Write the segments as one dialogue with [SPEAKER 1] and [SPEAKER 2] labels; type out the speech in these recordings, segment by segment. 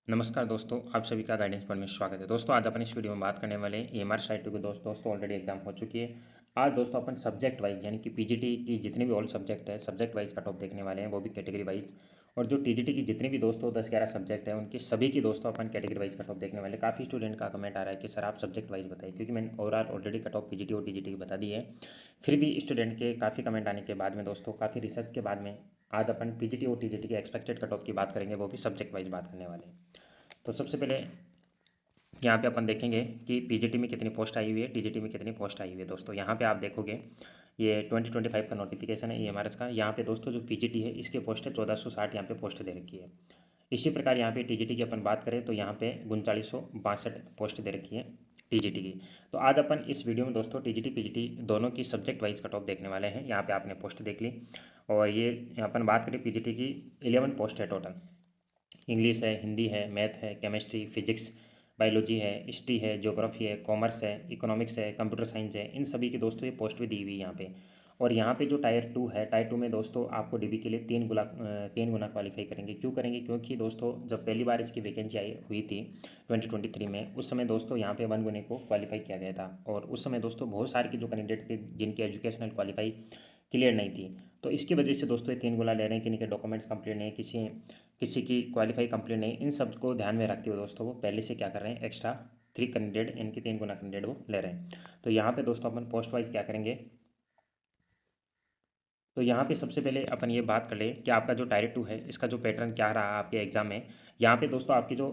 [SPEAKER 1] नमस्कार दोस्तों, आप सभी का गाइडेंस पर में स्वागत है। दोस्तों आज अपन इस वीडियो में बात करने वाले हैं EMR साइट के दोस्तों ऑलरेडी एग्जाम हो चुकी है। आज दोस्तों अपन सब्जेक्ट वाइज यानी कि पीजीटी की जितने भी ऑल सब्जेक्ट है सब्जेक्ट वाइज कट ऑफ देखने वाले हैं, वो भी कैटेगरी वाइज। और जो टीजीटी की जितनी भी दोस्तों 10-11 सब्जेक्ट है उनकी सभी की दोस्तों अपन कैटेगरी वाइज कट ऑफ देखने वाले। काफ़ी स्टूडेंट का कमेंट आ रहा है कि सर आप सब्जेक्ट वाइज बताइए, क्योंकि मैंने overall already cut off PGT और टीजीटी की बता दी है। फिर भी स्टूडेंट के काफ़ी कमेंट आने के बाद में दोस्तों काफ़ी रिसर्च के बाद में आज अपन पीजीटी और टीजीटी के एक्सपेक्टेड कट ऑफ की बात करेंगे, वो भी सब्जेक्ट वाइज बात करने वाले हैं। तो सबसे पहले यहाँ पे अपन देखेंगे कि पीजीटी में कितनी पोस्ट आई हुई है, टीजीटी में कितनी पोस्ट आई हुई है। दोस्तों यहाँ पे आप देखोगे ये 2025 का नोटिफिकेशन है EMRS का। यहाँ पे दोस्तों जो पीजीटी है इसके पोस्ट है 1460, यहाँ पे पोस्ट दे रखी है। इसी प्रकार यहाँ पे टीजीटी की अपन बात करें तो यहाँ पे 3962 पोस्ट दे रखी है टीजीटी की। तो आज अपन इस वीडियो में दोस्तों टीजीटी पीजीटी दोनों की सब्जेक्ट वाइज कट ऑफ देखने वाले हैं। यहाँ पे आपने पोस्ट देख ली। और ये अपन बात करें पीजीटी की 11 पोस्ट है टोटल। इंग्लिश है, हिंदी है, मैथ है, केमिस्ट्री, फिजिक्स, बायोलॉजी है, हिस्ट्री है, ज्योग्राफी है, कॉमर्स है, इकोनॉमिक्स है, कंप्यूटर साइंस है। इन सभी की दोस्तों ये पोस्ट भी दी हुई है यहाँ पे। और यहाँ पे जो टायर 2 है, टायर 2 में दोस्तों आपको डीबी के लिए 3 गुना क्वालिफाई करेंगे। क्यों करेंगे? क्योंकि दोस्तों जब पहली बार इसकी वैकेंसी आई हुई थी 2023 में, उस समय दोस्तों यहाँ पे 1 गुने को क्वालिफाई किया गया था। और उस समय दोस्तों बहुत सारे के जो कैंडिडेट थे जिनकी एजुकेशनल क्वालिफाई क्लियर नहीं थी, तो इसकी वजह से दोस्तों ये 3 गुना ले रहे हैं कि इनके डॉक्यूमेंट्स कंप्लीट नहीं, किसी किसी की क्वालिफाई कंप्लीट नहीं। इन सब को ध्यान में रखते हुए दोस्तों वो पहले से क्या कर रहे हैं, एक्स्ट्रा 3 कैंडिडेट इनके 3 गुना कैंडिडेट वो ले रहे हैं। तो यहाँ पे दोस्तों अपन पोस्ट वाइज क्या करेंगे, तो यहाँ पे सबसे पहले अपन ये बात कर ले कि आपका जो टायर 2 है इसका जो पैटर्न क्या रहा आपके एग्जाम में। यहाँ पे दोस्तों आपके जो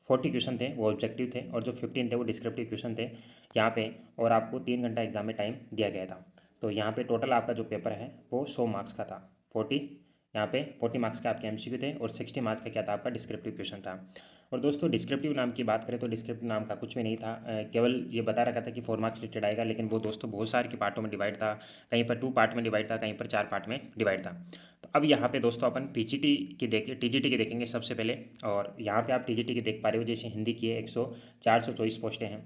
[SPEAKER 1] 40 क्वेश्चन थे वो ऑब्जेक्टिव थे और जो 15 थे वो डिस्क्रिप्टिव क्वेश्चन थे यहाँ पे। और आपको 3 घंटा एग्जाम में टाइम दिया गया था। तो यहाँ पे टोटल आपका जो पेपर है वो 100 मार्क्स का था। 40 यहाँ पे 40 मार्क्स के आपके MCQ थे और 60 मार्क्स का क्या था, आपका डिस्क्रिप्टिव क्वेश्चन था। और दोस्तों डिस्क्रिप्टिव नाम की बात करें तो डिस्क्रिप्टिव नाम का कुछ भी नहीं था। केवल ये बता रखा था कि 4 मार्क्स रिलेटेड आएगा, लेकिन वो दोस्तों बहुत सारे के पार्टों में डिवाइड था। कहीं पर 2 पार्ट में डिवाइड था, कहीं पर 4 पार्ट में डिवाइड था। तो अब यहाँ पे दोस्तों अपन पीजीटी की टीजीटी की देखेंगे सबसे पहले। और यहाँ पे आप टीजीटी की देख पा रहे हो, जैसे हिंदी की है 424 पोस्टें हैं,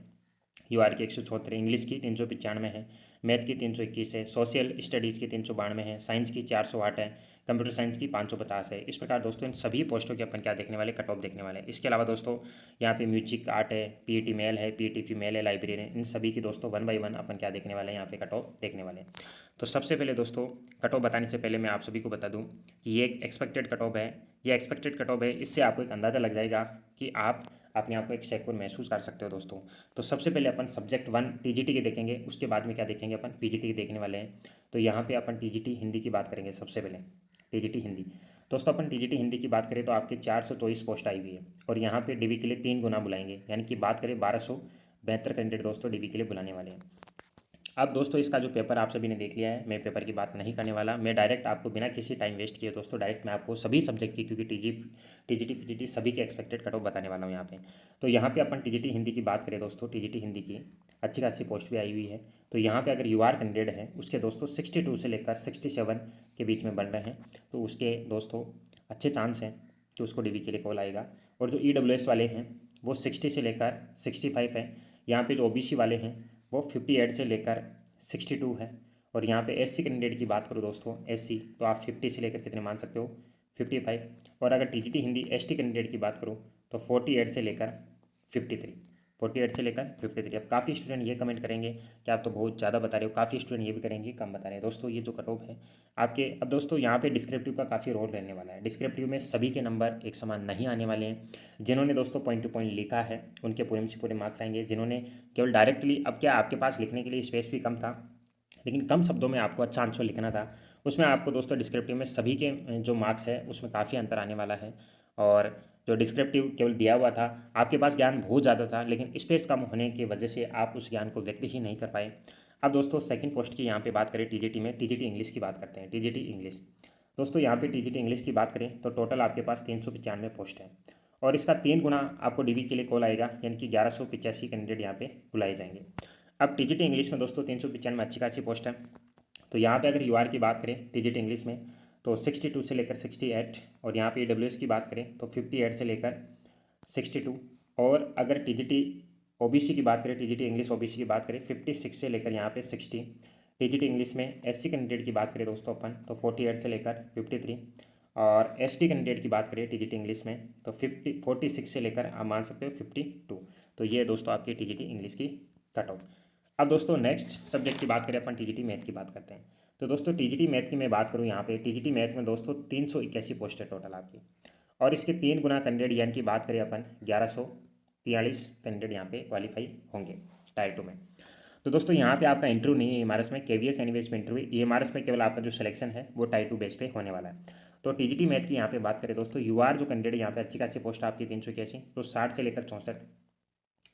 [SPEAKER 1] UR की 174, इंग्लिश की 395 है, मैथ की 321 है, सोशल स्टडीज़ की 392 है, साइंस की 408 है, कंप्यूटर साइंस की 550 है। इस प्रकार दोस्तों इन सभी पोस्टों के अपन क्या देखने वाले, कट ऑफ देखने वाले हैं। इसके अलावा दोस्तों यहाँ पे म्यूजिक आर्ट है, PET मेल है, PET फीमेल है, लाइब्रेरी है, इन सभी की दोस्तों 1 बाई 1 अपन क्या देखने वाले हैं, यहाँ पे कट ऑफ देखने वाले हैं। तो सबसे पहले दोस्तों कट ऑफ बताने से पहले मैं आप सभी को बता दूँ कि ये एक एक्सपेक्टेड कट ऑफ है। ये एक्सपेक्टेड कट ऑफ है, इससे आपको एक अंदाज़ा लग जाएगा कि आप अपने आप को एक सिक्योर महसूस कर सकते हो दोस्तों। तो सबसे पहले अपन सब्जेक्ट 1 टीजीटी के देखेंगे, उसके बाद में क्या देखेंगे, अपन पीजीटी के देखने वाले हैं। तो यहाँ पे अपन टीजीटी हिंदी की बात करेंगे सबसे पहले। टीजीटी हिंदी दोस्तों अपन टीजीटी हिंदी की बात करें तो आपके 424 पोस्ट आई हुई है। और यहाँ पे डीबी के लिए 3 गुना बुलाएंगे, यानी कि बात करें 1272 कैंडिडेट दोस्तों डीबी के लिए बुलाने वाले हैं। अब दोस्तों इसका जो पेपर आप सभी ने देख लिया है, मैं पेपर की बात नहीं करने वाला। मैं डायरेक्ट आपको बिना किसी टाइम वेस्ट किए दोस्तों डायरेक्ट मैं आपको सभी सब्जेक्ट की, क्योंकि टीजीटी पीजीटी सभी के एक्सपेक्टेड कट ऑफ बताने वाला हूँ यहाँ पे। तो यहाँ पे अपन टीजीटी हिंदी की बात करें दोस्तों, टीजीटी हिंदी की अच्छी खासी पोस्ट भी आई हुई है। तो यहाँ पे अगर UR कैंडिडेट है उसके दोस्तों 62 से लेकर 67 के बीच में बन रहे हैं, तो उसके दोस्तों अच्छे चांस हैं कि उसको डीबी के लिए कॉल आएगा। और जो EWS वाले हैं वो 60 से लेकर 65 है। यहाँ पे जो OBC वाले हैं वो 58 से लेकर 62 है। और यहाँ पे SC कैंडिडेट की बात करूँ दोस्तों, SC तो आप 50 से लेकर कितने मान सकते हो, 55। और अगर टीजीटी हिंदी ST कैंडिडेट की बात करूँ तो 48 से लेकर 53, 48 से लेकर 53। अब काफ़ी स्टूडेंट ये कमेंट करेंगे कि आप तो बहुत ज़्यादा बता रहे हो, काफ़ी स्टूडेंट ये भी करेंगे कम बता रहे हैं। दोस्तों ये जो कट ऑफ है आपके, अब दोस्तों यहाँ पे डिस्क्रिप्टिव का काफ़ी रोल रहने वाला है। डिस्क्रिप्टिव में सभी के नंबर एक समान नहीं आने वाले हैं। जिन्होंने दोस्तों पॉइंट टू पॉइंट लिखा है उनके पूरे से पूरे मार्क्स आएंगे। जिन्होंने केवल डायरेक्टली, अब क्या आपके पास लिखने के लिए स्पेस भी कम था, लेकिन कम शब्दों में आपको अच्छा आंसर लिखना था, उसमें आपको दोस्तों डिस्क्रिप्टिव में सभी के जो मार्क्स है उसमें काफ़ी अंतर आने वाला है। और जो डिस्क्रिप्टिव केवल दिया हुआ था, आपके पास ज्ञान बहुत ज़्यादा था लेकिन स्पेस कम होने की वजह से आप उस ज्ञान को व्यक्त ही नहीं कर पाए। अब दोस्तों सेकंड पोस्ट की यहाँ पे बात करें टीजीटी में, टीजीटी इंग्लिश की बात करते हैं। टीजीटी इंग्लिश दोस्तों यहाँ पे टीजीटी इंग्लिश की बात करें तो टोटल आपके पास 395 पोस्ट है। और इसका 3 गुना आपको डीबी के लिए कॉल आएगा, यानी कि 1185 कैंडिडेट यहाँ पे बुलाए जाएंगे। अब टीजीटी इंग्लिश में दोस्तों 395 अच्छी खासी पोस्ट है। तो यहाँ पे अगर UR की बात करें टीजीटी इंग्लिश में तो 62 से लेकर 68। और यहाँ पे EWS की बात करें तो 58 से लेकर 62। और अगर टीजीटी OBC की बात करें, टीजीटी इंग्लिश OBC की बात करें 56 से लेकर यहाँ पे 60। टीजीटी इंग्लिश में SC कैंडिडेट की बात करें दोस्तों अपन तो 48 से लेकर 53। और एसटी कैंडिडेट की बात करें टीजीटी इंग्लिश में तो 46 से लेकर आप मान सकते हो 52। तो ये दोस्तों आपकी टीजीटी इंग्लिश की कट ऑफ। अब दोस्तों नेक्स्ट सब्जेक्ट की बात करें अपन टीजीटी मैथ की बात करते हैं। तो दोस्तों टीजीटी मैथ की मैं बात करूँ यहाँ पे टीजीटी मैथ में दोस्तों 381 पोस्ट है टोटल आपकी, और इसके 3 गुना कैंडिडेट यानी कि बात करें अपन 1143 कैंडिडेट यहाँ पे क्वालिफाई होंगे टायर 2 में। तो दोस्तों यहाँ पे आपका इंटरव्यू नहीं है ईएमआरएस में, केवीएस एनीवेज में इंटरव्यू, ईएमआरएस में केवल आपका जो सिलेक्शन है वो टायर 2 बेस पे होने वाला है। तो टीजीटी मैथ की यहाँ पे बात करें दोस्तों यूआर जो कैंडिडेट यहाँ पे अच्छी खासी पोस्ट आपकी 381, तो 60 से लेकर 64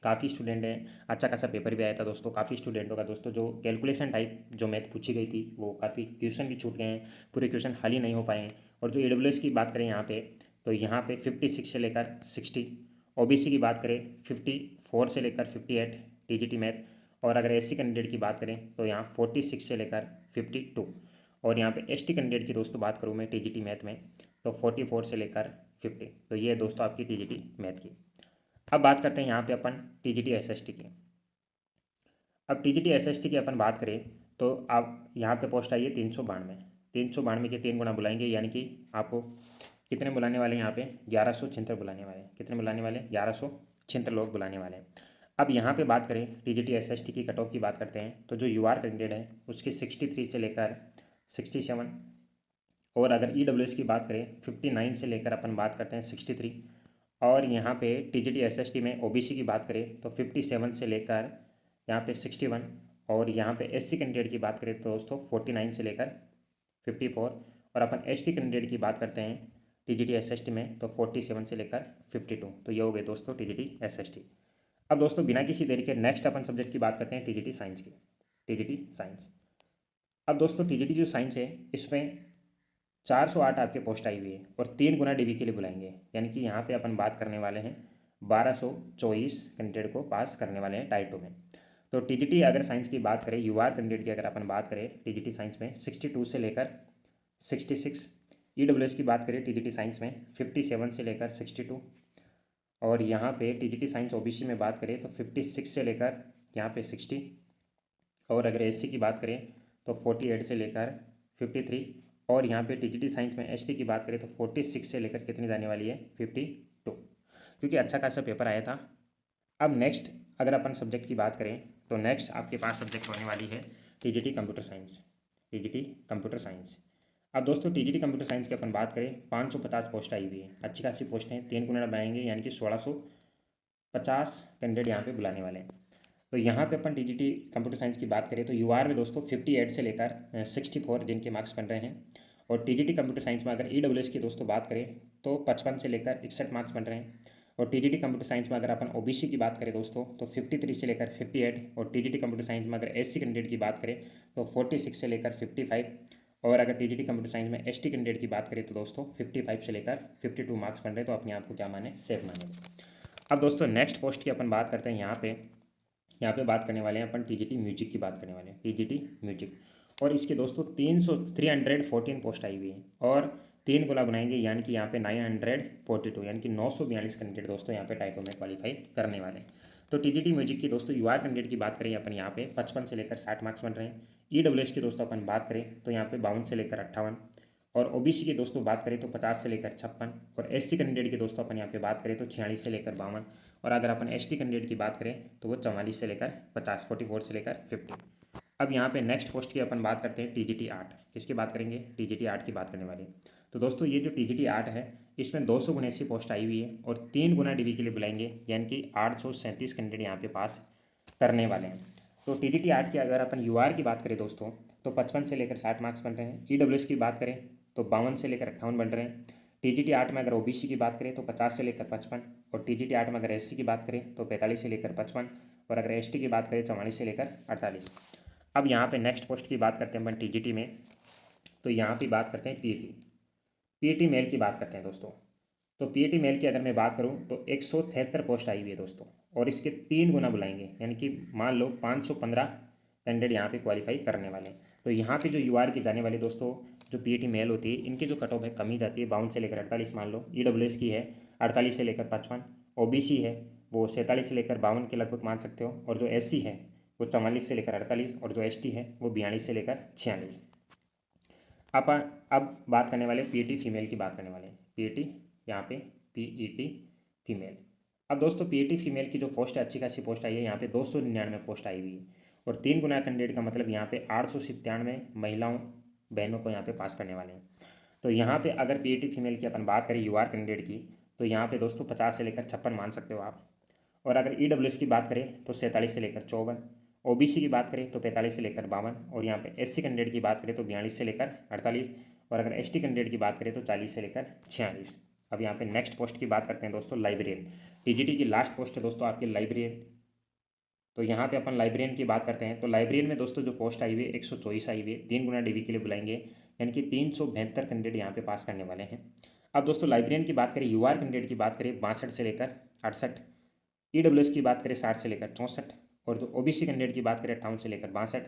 [SPEAKER 1] काफ़ी स्टूडेंट हैं। अच्छा खासा पेपर भी आया था दोस्तों, काफ़ी स्टूडेंटों का दोस्तों जो कैलकुलेशन टाइप जो मैथ पूछी गई थी वो काफ़ी क्वेश्चन भी छूट गए हैं, पूरे क्वेश्चन हल ही नहीं हो पाए हैं। और जो ईडब्ल्यूएस की बात करें यहाँ पे तो यहाँ पे 56 से लेकर 60, ओबीसी की बात करें 54 से लेकर 58 टीजीटी मैथ, और अगर एससी कैंडिडेट की बात करें तो यहाँ 46 से लेकर 52, और यहाँ पे एसटी कैंडिडेट की दोस्तों बात करूँ मैं टीजीटी मैथ में तो 44 से लेकर 50। तो ये दोस्तों आपकी टीजीटी मैथ की। अब बात करते हैं यहाँ पे अपन टीजीटी एसएसटी की। अब टीजीटी एसएसटी की अपन बात करें तो आप यहाँ पे पोस्ट आई है 392 के 3 गुना बुलाएंगे, यानी कि आपको कितने बुलाने वाले हैं यहाँ पे 1176 बुलाने वाले हैं। कितने बुलाने वाले हैं 1176 लोग बुलाने वाले हैं। अब यहाँ पे बात करें टीजीटी एसएसटी की कट ऑफ की बात करते हैं तो जो यूआर कैंडिडेट है उसकी 63 से लेकर 67, और अगर ईडब्ल्यूएस की बात करें 59 से लेकर अपन बात करते हैं 63, और यहाँ पे टीजीटी एसएसटी में ओबीसी की बात करें तो 57 से लेकर यहाँ पे 61, और यहाँ पे एससी कैंडिडेट की बात करें तो दोस्तों 49 से लेकर 54, और अपन एसटी कैंडिडेट की बात करते हैं टीजीटी एसएसटी में तो 47 से लेकर 52। तो ये हो गए दोस्तों टीजीटी एसएसटी। अब दोस्तों बिना किसी देरी के नेक्स्ट अपन सब्जेक्ट की बात करते हैं टीजीटी साइंस की। टीजीटी साइंस, अब दोस्तों टीजीटी जो साइंस है इसमें 408 आपके पोस्ट आई हुई है और 3 गुना डीबी के लिए बुलाएंगे, यानी कि यहाँ पे अपन बात करने वाले हैं 1224 कैंडिडेट को पास करने वाले हैं टायर 2 में। तो टीजीटी अगर साइंस की बात करें यूआर कैंडिडेट की अगर अपन बात करें टीजीटी साइंस में 62 से लेकर 66, ईडब्ल्यूएस की बात करें टीजीटी साइंस में 57 से लेकर 62, और यहाँ पे टीजीटी साइंस ओबीसी में बात करें तो 56 से लेकर यहाँ पे 60, और अगर एससी की बात करें तो 48 से लेकर 53, और यहाँ पे टीजीटी साइंस में एसटी की बात करें तो 46 से लेकर कितनी जाने वाली है 52, क्योंकि अच्छा खासा पेपर आया था। अब नेक्स्ट अगर अपन सब्जेक्ट की बात करें तो नेक्स्ट आपके पास सब्जेक्ट होने वाली है TGT computer science. TGT computer science, अब दोस्तों टीजीटी कंप्यूटर साइंस की अपन बात करें 550 पोस्ट आई हुई है, अच्छी खासी पोस्ट हैं, 3 गुना बनाएंगे यानी कि 1650 कैंडिडेट यहाँ पे बुलाने वाले हैं। तो यहाँ पे अपन टीजीटी कंप्यूटर साइंस की बात करें तो यूआर में दोस्तों 58 से लेकर 64 जिनके मार्क्स बन रहे हैं, और टीजीटी कंप्यूटर साइंस में अगर ईडब्ल्यूएस की दोस्तों बात करें तो 55 से लेकर 61 मार्क्स बन रहे हैं, और टीजीटी कंप्यूटर साइंस में अगर अपन ओबीसी की बात करें दोस्तों तो 53 से लेकर 58, और टीजीटी कंप्यूटर साइंस में अगर एससी कैंडिडेट की बात करें तो 46 से लेकर 55, और अगर टीजीटी कंप्यूटर साइंस में एसटी कैंडिडेट की बात करें तो दोस्तों 55 से लेकर 52 मार्क्स बन रहे हैं। तो अपने आप को क्या माने सेफ माने। अब दोस्तों नेक्स्ट पोस्ट की अपन बात करते हैं यहाँ पे बात करने वाले हैं अपन टीजीटी म्यूजिक की बात करने वाले हैं, टीजीटी म्यूजिक, और इसके दोस्तों 314 पोस्ट आई हुई है और 3 गुना बनाएंगे, यानी कि यहाँ पे 942 यानी कि 942 कैंडिडेट दोस्तों यहाँ पे टाइप में क्वालिफाई करने वाले हैं। तो टीजीटी म्यूजिक की दोस्तों यूआर कैंडिडेट की बात करें अपन यहाँ पे 55 से लेकर 60 मार्क्स बन रहे हैं। ईडब्ल्यूएस की दोस्तों अपन बात करें तो यहाँ पे 52 से लेकर 58, और ओबीसी की दोस्तों बात करें तो 50 से लेकर 56, और एससी कैंडिडेट की दोस्तों अपन यहाँ पे बात करें तो 46 से लेकर 52, और अगर अपन एसटी कैंडिडेट की बात करें तो वो 44 से लेकर 50, 44 से लेकर 50। अब यहाँ पे नेक्स्ट पोस्ट की अपन बात करते हैं टीजीटी 8। किसकी बात करेंगे? टीजीटी 8 की बात करने वाले। तो दोस्तों ये जो टीजीटी 8 है इसमें 279 पोस्ट आई हुई है और 3 गुना डीबी के लिए बुलाएंगे, यानी कि 837 कैंडिडेट यहाँ पे पास करने वाले हैं। तो टीजीटी 8 की अगर अपन यूआर की बात करें दोस्तों तो 55 से लेकर 60 मार्क्स बन रहे हैं। ईडब्ल्यूएस की बात करें तो 52 से लेकर 58 बन रहे हैं। टीजीटी 8 में अगर ओबीसी की बात करें तो 50 से लेकर 55, और टीजीटी 8 में अगर एससी की बात करें तो 45 से लेकर 55, और अगर एसटी की बात करें 44 से लेकर 48। अब यहाँ पे नेक्स्ट पोस्ट की बात करते हैं अपन टीजीटी में, तो यहाँ पे बात करते हैं पीईटी मेल की बात करते हैं दोस्तों। तो पीईटी मेल की अगर मैं बात करूँ तो 173 पोस्ट आई हुई है दोस्तों, और इसके 3 गुना बुलाएंगे, यानी कि मान लो 515 कैंडिडेट यहाँ पे क्वालिफाई करने वाले हैं। तो यहाँ पे जो यूआर की जाने वाली दोस्तों जो पीईटी मेल होती है इनकी जो कट ऑफ है कम ही जाती है, 52 से लेकर 48 मान लो। ईडब्ल्यूएस की है 48 से लेकर 55, ओबीसी है वो 47 से लेकर 52 के लगभग मान सकते हो, और जो एससी है वो 44 से लेकर 48, और जो एसटी है वो 42 से लेकर 46। अब बात करने वाले पीईटी फीमेल की बात करने वाले हैं। पीईटी यहाँ पे पीईटी फीमेल। अब दोस्तों पीईटी फीमेल की जो पोस्ट है अच्छी खासी पोस्ट आई है, यहाँ पे 299 पोस्ट आई हुई है और 3 गुना कैंडिडेट का मतलब यहाँ पे 897 महिलाओं बहनों को यहाँ पे पास करने वाले हैं। तो यहाँ पे अगर पीईटी फीमेल की अपन बात करें यूआर कैंडिडेट की, तो यहाँ पे दोस्तों 50 से लेकर 56 मान सकते हो आप। और अगर ईडब्ल्यूएस की बात करें तो 47 से लेकर 54, ओबीसी की बात करें तो 45 से लेकर 52, और यहाँ पे एससी कैंडिडेट की बात करें तो 42 से लेकर 48, और अगर एसटी कैंडिडेट की बात करें तो 40 से लेकर 46। अब यहाँ पे नेक्स्ट पोस्ट की बात करते हैं दोस्तों, लाइब्रेरियन। टीजीटी की लास्ट पोस्ट है दोस्तों आपकी लाइब्रेरियन। तो यहाँ पे अपन लाइब्रेरियन की बात करते हैं, तो लाइब्रेरियन में दोस्तों जो पोस्ट आई हुई है 124 आई हुई है, 3 गुना डीवी के लिए बुलाएंगे, यानी कि 372 कैंडिडेट यहाँ पे पास करने वाले हैं। अब दोस्तों लाइब्रेरियन की बात करें, यूआर कैंडिडेट की बात करें 62 से लेकर 68, ईडब्ल्यूएस की बात करें 60 से लेकर 64, और जो ओबीसी कैंडिडेट की बात करें 58 से लेकर 62,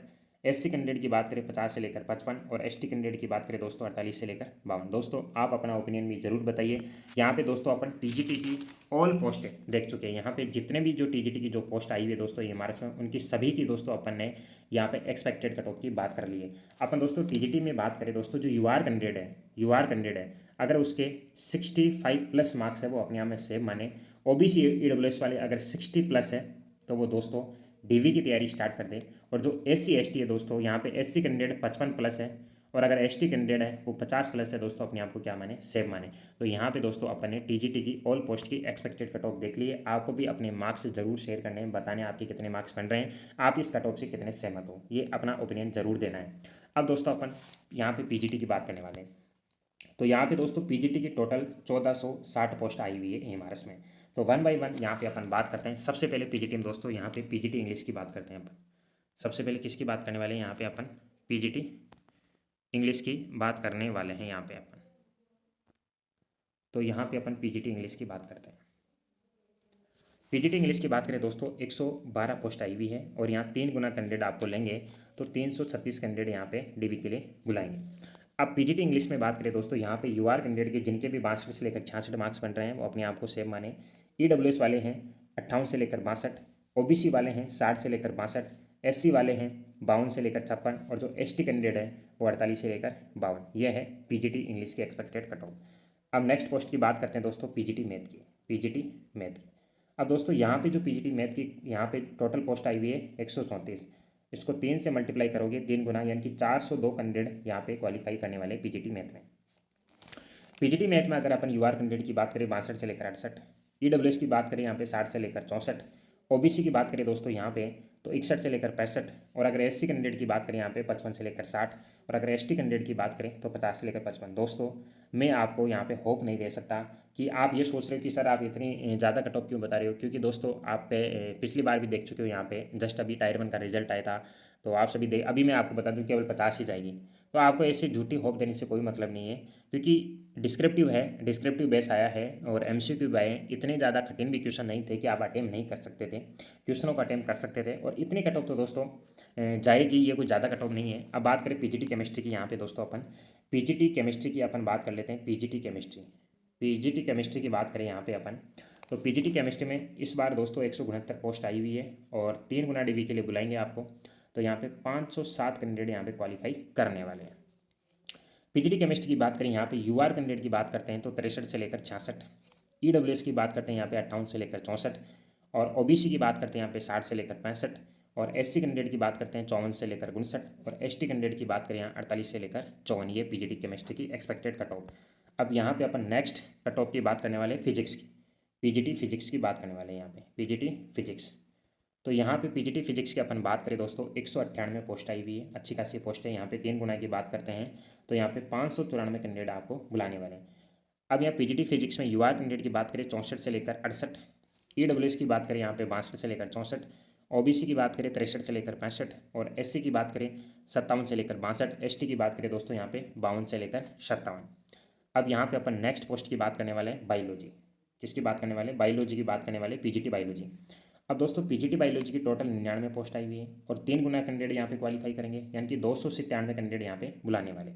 [SPEAKER 1] एससी कैंडिडेट की बात करें 50 से लेकर 55, और एसटी कैंडिडेट की बात करें दोस्तों 48 से लेकर 52। दोस्तों आप अपना ओपिनियन भी जरूर बताइए। यहाँ पे दोस्तों अपन टीजीटी की ऑल पोस्टें देख चुके हैं। यहाँ पे जितने भी जो टीजीटी की जो पोस्ट आई हुई है दोस्तों एमआरएस में, उनकी सभी की दोस्तों अपन ने यहाँ पे एक्सपेक्टेड कट ऑफ की बात कर ली है। अपन दोस्तों टीजीटी में बात करें दोस्तों, जो यूआर कैंडिडेट है अगर उसके 65 प्लस मार्क्स है वो अपने आप में सेव माने। ओबीसी ईडब्ल्यूएस वाले अगर 60 प्लस है तो वो दोस्तों डीवी की तैयारी स्टार्ट कर दें। और जो एससी एसटी है दोस्तों, यहाँ पे एससी कैंडिडेट 55 प्लस है, और अगर एसटी कैंडिडेट है वो 50 प्लस है दोस्तों, अपने आप को क्या माने, सेव माने। तो यहाँ पे दोस्तों अपन ने टीजीटी की ऑल पोस्ट की एक्सपेक्टेड कट ऑफ देख लिए। आपको भी अपने मार्क्स जरूर शेयर करने हैं, बताने आपके कितने मार्क्स बन रहे हैं, आप इस कट ऑफ से कितने सहमत हो, ये अपना ओपिनियन जरूर देना है। अब दोस्तों अपन यहाँ पे पीजीटी की बात करने वाले हैं। तो यहाँ पे दोस्तों पीजीटी की टोटल 1460 पोस्ट आई हुई है एमआरएस में। तो वन बाय वन यहाँ पे अपन बात करते हैं। सबसे पहले पीजीटी में दोस्तों यहाँ पे पीजीटी इंग्लिश की बात करते हैं अपन। सबसे पहले किसकी बात करने वाले हैं, यहाँ पे अपन पीजीटी इंग्लिश की बात करने वाले हैं यहाँ पे अपन। तो यहाँ पे अपन पीजीटी इंग्लिश की बात करते हैं। पीजीटी इंग्लिश की बात करें दोस्तों 112 पोस्ट आई हुई है, और यहाँ 3 गुना कैंडिडेट आपको लेंगे तो 336 कैंडिडेट यहाँ पे डीवी के लिए बुलाएंगे। अब पीजीटी इंग्लिश में बात करें दोस्तों, यहाँ पे यूआर कैंडिडेट के जिनके भी 62 से लेकर 66 मार्क्स बन रहे हैं वो अपने आप को सेव माने। ईडब्ल्यूएस वाले हैं 58 से लेकर 62, ओबीसी वाले हैं 60 से लेकर 62, एससी वाले हैं 52 से लेकर 56, और जो एसटी कैंडिडेट है वो 48 से लेकर 52। यह है पीजीटी इंग्लिश की एक्सपेक्टेड कट ऑफ। अब नेक्स्ट पोस्ट की बात करते हैं दोस्तों पीजीटी मैथ की। पीजीटी मैथ की अब दोस्तों यहाँ पे जो पीजीटी मैथ की यहाँ पे टोटल पोस्ट आई हुई है 134। इसको 3 से मल्टीप्लाई करोगे 3 गुना, यानी कि 402 कैंडिडेट यहाँ पे क्वालिफाई करने वाले पीजीटी मैथ में। पीजीटी मैथ में अगर अपन यूआर कैंडिडेट की बात करें 62 से लेकर 68, ईडब्ल्यूएस की बात करें यहाँ पे 60 से लेकर 64, ओबीसी की बात करें दोस्तों यहाँ पे तो 61 से लेकर 65, और अगर एससी कैंडिडेट की बात करें यहाँ पे 55 से लेकर 60, और अगर एसटी कैंडिडेट की बात करें तो 50 से लेकर 55। दोस्तों मैं आपको यहाँ पे होप नहीं दे सकता कि आप ये सोच रहे हो कि सर आप इतनी ज़्यादा कट ऑफ क्यों बता रहे हो, क्योंकि दोस्तों आप पिछली बार भी देख चुके हो। यहाँ पे जस्ट अभी टायर 1 का रिजल्ट आया था, तो आप सभी देख, अभी मैं आपको बता दूं केवल 50 ही जाएगी। तो आपको ऐसे झूठी होप देने से कोई मतलब नहीं है, क्योंकि डिस्क्रिप्टिव है, डिस्क्रिप्टिव बेस आया है, और एमसीक्यू भी आए। इतने ज़्यादा कठिन भी क्वेश्चन नहीं थे कि आप अटेम्प्ट नहीं कर सकते थे, क्वेश्चनों का अटेम्प्ट कर सकते थे, और इतनी कट ऑफ तो दोस्तों जाएगी, ये कोई ज़्यादा कट ऑफ नहीं है। अब बात करें पीजीटी केमिस्ट्री की, यहाँ पे दोस्तों अपन पीजीटी केमिस्ट्री की अपन बात कर लेते हैं। पीजीटी केमिस्ट्री की बात करें यहाँ पे अपन, तो पीजीटी केमिस्ट्री में इस बार दोस्तों 169 पोस्ट आई हुई है, और 3 गुना डीवी के लिए बुलाएंगे आपको। तो यहाँ पे 507 कैंडिडेट यहाँ पे क्वालिफाई करने वाले हैं। पीजीटी केमिस्ट्री की बात करें यहाँ पे यूआर कैंडिडेट की बात करते हैं तो 63 से लेकर 66, ईडब्ल्यूएस की बात करते हैं यहाँ पे 58 से लेकर 64, और ओबीसी की बात करते हैं यहाँ पे 60 से लेकर 65, और एससी कैंडिडेट की बात करते हैं 54 से लेकर 59, और एसटी कैंडिडेट की बात करें यहाँ 48 से लेकर 54। ये पीजीटी केमिस्ट्री की एक्सपेक्टेड कट ऑफ। अब यहाँ पे अपन नेक्स्ट कट ऑफ की बात करने वाले फिजिक्स की। पीजीटी फिजिक्स की बात करने वाले हैं यहाँ पे पीजीटी फिजिक्स। तो यहाँ पे पीजीटी फिजिक्स की अपन बात करें दोस्तों 198 पोस्ट आई हुई है, अच्छी खासी पोस्ट है। यहाँ पे 3 गुना की बात करते हैं तो यहाँ पे 594 कैंडिडेट आपको बुलाने वाले हैं। अब यहाँ पीजीटी फिजिक्स में यूआर कैंडिडेट की बात करें 64 से लेकर 68, ईडब्ल्यूएस की बात करें यहाँ पे 62 से लेकर 64, ओबीसी की बात करें 63 से लेकर 65, और एससी की बात करें 57 से लेकर 62, एसटी की बात करें दोस्तों यहाँ पे 52 से लेकर 57। अब यहाँ पे अपन नेक्स्ट पोस्ट की बात करने वाले हैं बायोलॉजी। किसकी बात करने वाले, बायोलॉजी की बात करने वाले, पीजीटी बायोलॉजी। अब दोस्तों पीजीटी बायोलॉजी की टोटल 99 पोस्ट आई हुई है, और 3 गुना कैंडिडेट यहाँ पे क्वालिफाई करेंगे, यानी कि 297 कैंडिडेट यहाँ पे बुलाने वाले।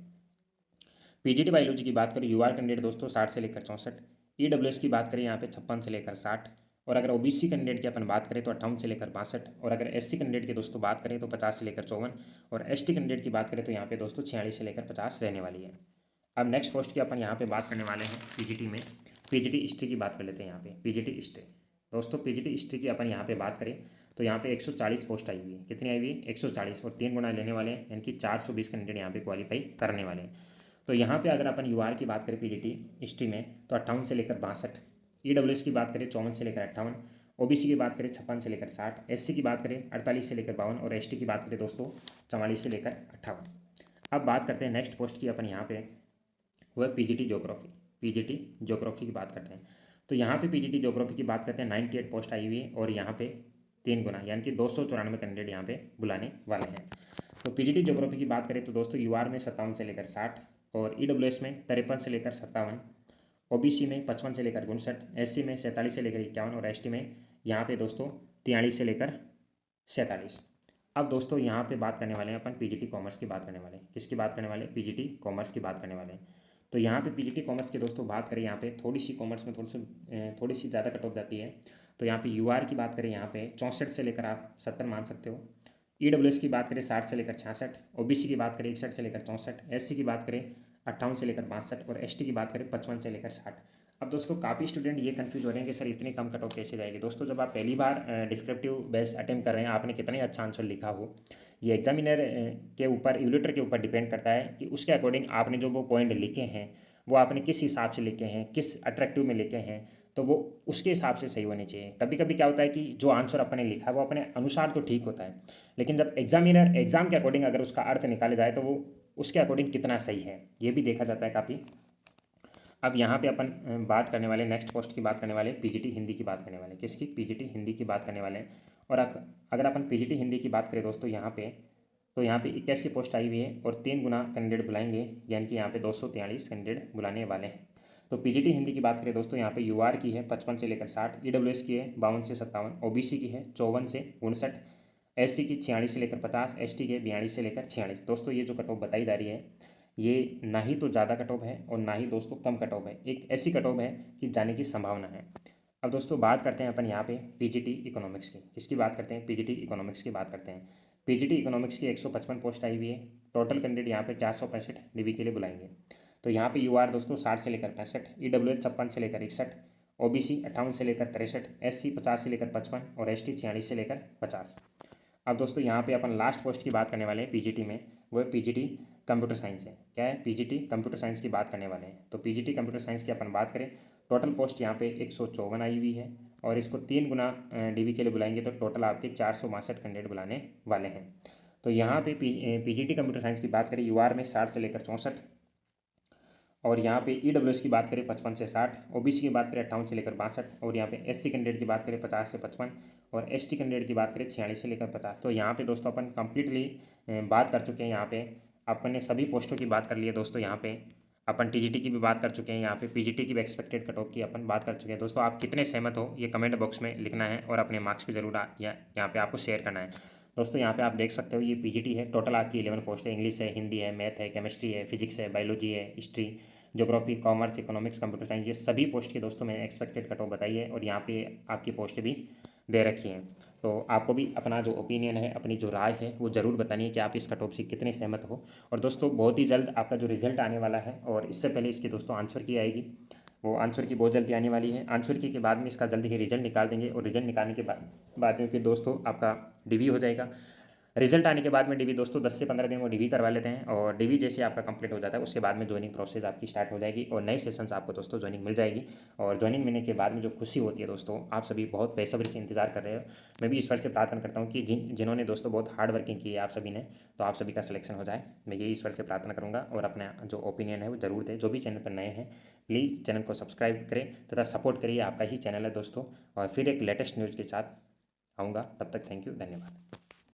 [SPEAKER 1] पीजीटी बायोलॉजी की बात करें यूआर कैंडिडेट दोस्तों 60 से लेकर 64, ईडब्ल्यूएस की बात करें यहाँ पे 56 से लेकर 60, और अगर ओबीसी कैंडिडेट की अपन बात करें तो 58 से लेकर 62, और अगर एससी कैंडिडेट की दोस्तों बात करें तो 50 से लेकर 54, और एसटी कैंडिडेट की बात करें तो यहाँ पे दोस्तों 46 से लेकर 50 रहने वाली है। अब नेक्स्ट पोस्ट की अपन यहाँ पे बात करने वाले हैं पीजीटी में। पीजीटी हिस्ट्री की बात कर लेते हैं यहाँ पे। पीजीटी हिस्ट्री दोस्तों, पीजीटी हिस्ट्री की अपन यहाँ पे बात करें तो यहाँ पे 140 पोस्ट आई हुई है। कितनी आई हुई है? 140, और 3 गुना लेने वाले हैं, यानी कि 420 कैंडिडेट यहाँ पे क्वालिफाई करने वाले हैं। तो यहाँ पे अगर अपन यूआर की बात करें पीजीटी हिस्ट्री में तो 58 से लेकर 62, ईडब्ल्यूएस की बात करें 54 से लेकर 58, ओबीसी की बात करें 56 से लेकर 60, एससी की बात करें 48 से लेकर 52, और एसटी की बात करें दोस्तों 44 से लेकर 58। अब बात करते हैं नेक्स्ट पोस्ट की अपन यहाँ पे, वो है पीजीटी ज्योग्राफी। पीजीटी ज्योग्राफी की बात करते हैं तो यहाँ पे पीजीटी ज्योग्राफी की बात करते हैं 98 पोस्ट आई हुई है, और यहाँ पे 3 गुना यानी कि 294 कैंडिडेट यहाँ पे बुलाने वाले हैं। तो पीजीटी ज्योग्राफी की बात करें तो दोस्तों यूआर में 57 से लेकर 60, और ईडब्ल्यूएस में 53 से लेकर 57, ओबीसी में 55 से लेकर 59, एससी में 47 से लेकर 51, और एसटी में यहाँ पे दोस्तों 43 से लेकर 47। अब दोस्तों यहाँ पे बात करने वाले हैं अपन पीजीटी कॉमर्स की बात करने वाले हैं। किसकी बात करने वाले हैं? पीजीटी कॉमर्स की बात करने वाले हैं। तो यहाँ पे पीजीटी कॉमर्स की दोस्तों बात करें, यहाँ पे थोड़ी सी कॉमर्स में थोड़ी सी ज़्यादा कट ऑफ जाती है। तो यहाँ पे यूआर की बात करें यहाँ पे 64 से लेकर आप 70 मान सकते हो। ईडब्ल्यूएस की बात करें 60 से लेकर 66, ओबीसी की बात करें 61 से लेकर 64, एससी की बात करें 58 से लेकर 62, और एसटी की बात करें 55 से लेकर 60। अब दोस्तों काफ़ी स्टूडेंट ये कंफ्यूज हो रहे हैं कि सर इतनी कम कट ऑफ कैसे जाएगी। दोस्तों जब आप पहली बार डिस्क्रिप्टिव बेस्ड अटेम्प्ट कर रहे हैं, आपने कितने अच्छा आंसर लिखा हो, ये एग्जामिनर के ऊपर, इवल्यूएटर के ऊपर डिपेंड करता है कि उसके अकॉर्डिंग आपने जो वो पॉइंट लिखे हैं वो आपने किस हिसाब से लिखे हैं, किस अट्रैक्टिव में लिखे हैं, तो वो उसके हिसाब से सही होने चाहिए। कभी कभी क्या होता है कि जो आंसर अपने लिखा है वो अपने अनुसार तो ठीक होता है, लेकिन जब एग्जामिनर एग्जाम के अकॉर्डिंग अगर उसका अर्थ निकाला जाए तो वो उसके अकॉर्डिंग कितना सही है ये भी देखा जाता है काफ़ी। अब यहाँ पे अपन बात करने वाले नेक्स्ट पोस्ट की बात करने वाले, पीजीटी हिंदी की बात करने वाले। किसकी? पीजीटी हिंदी की बात करने वाले हैं। और अगर अपन पीजीटी हिंदी की बात करें दोस्तों यहाँ पे, तो यहाँ पे 81 पोस्ट आई हुई है, और 3 गुना कैंडिडेट बुलाएंगे, यानी कि यहाँ पे 243 कैंडिडेट बुलाने वाले हैं। तो पीजीटी हिंदी की बात करें दोस्तों यहाँ पे यूआर की है 55 से लेकर 60, ईडब्ल्यूएस की है 52 से 57, ओबीसी की है 54 से 59, एससी की 46 से लेकर 50, एसटी के 42 से लेकर 46। दोस्तों ये जो कट ऑफ बताई जा रही है ये ना ही तो ज़्यादा कट ऑफ है और ना ही दोस्तों कम कट ऑफ है, एक ऐसी कट ऑफ है कि जाने की संभावना है। अब दोस्तों बात करते हैं अपन यहाँ पे पीजीटी इकोनॉमिक्स की। किसकी बात करते हैं? पीजीटी इकोनॉमिक्स की बात करते हैं। पीजीटी इकोनॉमिक्स की 155 पोस्ट आई हुई है। टोटल कैंडिडेट यहाँ पे 465 डिवी के लिए बुलाएंगे। तो यहाँ पे यूआर दोस्तों 60 से लेकर 65, ईडब्ल्यूएस 56 से लेकर 61, ओबीसी 58 से लेकर 63, एससी 50 से लेकर 55, और एसटी 46 से लेकर 50। अब दोस्तों यहाँ पे अपन लास्ट पोस्ट की बात करने वाले हैं पीजीटी में, वो है पीजीटी कंप्यूटर साइंस है। क्या है? पीजीटी कंप्यूटर साइंस की बात करने वाले हैं। तो पीजीटी कंप्यूटर साइंस की अपन बात करें, टोटल पोस्ट यहाँ पे 154 आई हुई है, और इसको 3 गुना डीवी के लिए बुलाएंगे तो टोटल आपके 462 कैंडिडेट बुलाने वाले हैं। तो यहाँ पे पीजीटी कंप्यूटर साइंस की बात करें, यूआर में 60 से लेकर 64, और यहाँ पे ईडब्ल्यूएस की बात करें 55 से 60, ओबीसी की बात करें 58 से लेकर 62, और यहाँ पे एससी कैंडिडेट की बात करें 50 से 55, और एसटी कैंडिडेट की बात करें 46 से लेकर 50। तो यहाँ पे दोस्तों अपन कंप्लीटली बात कर चुके हैं। यहाँ पे अपन ने सभी पोस्टों की बात कर ली है दोस्तों। यहाँ पे अपन टीजीटी की भी बात कर चुके हैं, यहाँ पे पीजीटी की भी एक्सपेक्टेड कट ऑफ की अपन बात कर चुके हैं। दोस्तों आप कितने सहमत हो ये कमेंट बॉक्स में लिखना है, और अपने मार्क्स भी जरूर यहाँ पे आपको शेयर करना है। दोस्तों यहाँ पे आप देख सकते हो ये पीजीटी है, टोटल आपकी 11 पोस्ट है। इंग्लिश है, हिंदी है, मैथ है, केमिस्ट्री है, फिजिक्स है, बायोलॉजी है, history, geography, commerce, economics, computer science, ये सभी पोस्ट की दोस्तों मैंने एक्सपेक्टेड कट ऑफ बताई है, और यहाँ पे आपकी पोस्ट भी दे रखी हैं। तो आपको भी अपना जो ओपिनियन है, अपनी जो राय है वो ज़रूर बतानी है कि आप इस कट ऑफ से कितने सहमत हो। और दोस्तों बहुत ही जल्द आपका जो रिजल्ट आने वाला है, और इससे पहले इसकी दोस्तों आंसर की आएगी, वो आंसर की बहुत जल्दी आने वाली है। आंसर की के बाद में इसका जल्दी ही रिजल्ट निकाल देंगे, और रिजल्ट निकालने के बाद में फिर दोस्तों आपका डीवी हो जाएगा। रिजल्ट आने के बाद में डीवी दोस्तों 10 से 15 दिन वो डीवी करवा लेते हैं, और डीवी जैसे आपका कंप्लीट हो जाता है उसके बाद में ज्वाइनिंग प्रोसेस आपकी स्टार्ट हो जाएगी, और नए सेशंस आपको दोस्तों ज्वाइनिंग मिल जाएगी। और ज्वाइनिंग मिलने के बाद में जो खुशी होती है दोस्तों, आप सभी बहुत बेसब्री से इंतजार कर रहे हो। मैं भी ईश्वर से प्रार्थना करता हूँ कि जिन्होंने दोस्तों बहुत हार्ड वर्किंग की है आप सभी ने, तो आप सभी का सिलेक्शन हो जाए। मैं ये ईश्वर से प्रार्थना करूँगा, और अपना जो ओपिनियन है वो जरूर दें। जो भी चैनल पर नए हैं प्लीज़ चैनल को सब्सक्राइब करें तथा सपोर्ट करिए, आपका ही चैनल है दोस्तों। और फिर एक लेटेस्ट न्यूज़ के साथ आऊँगा, तब तक थैंक यू, धन्यवाद।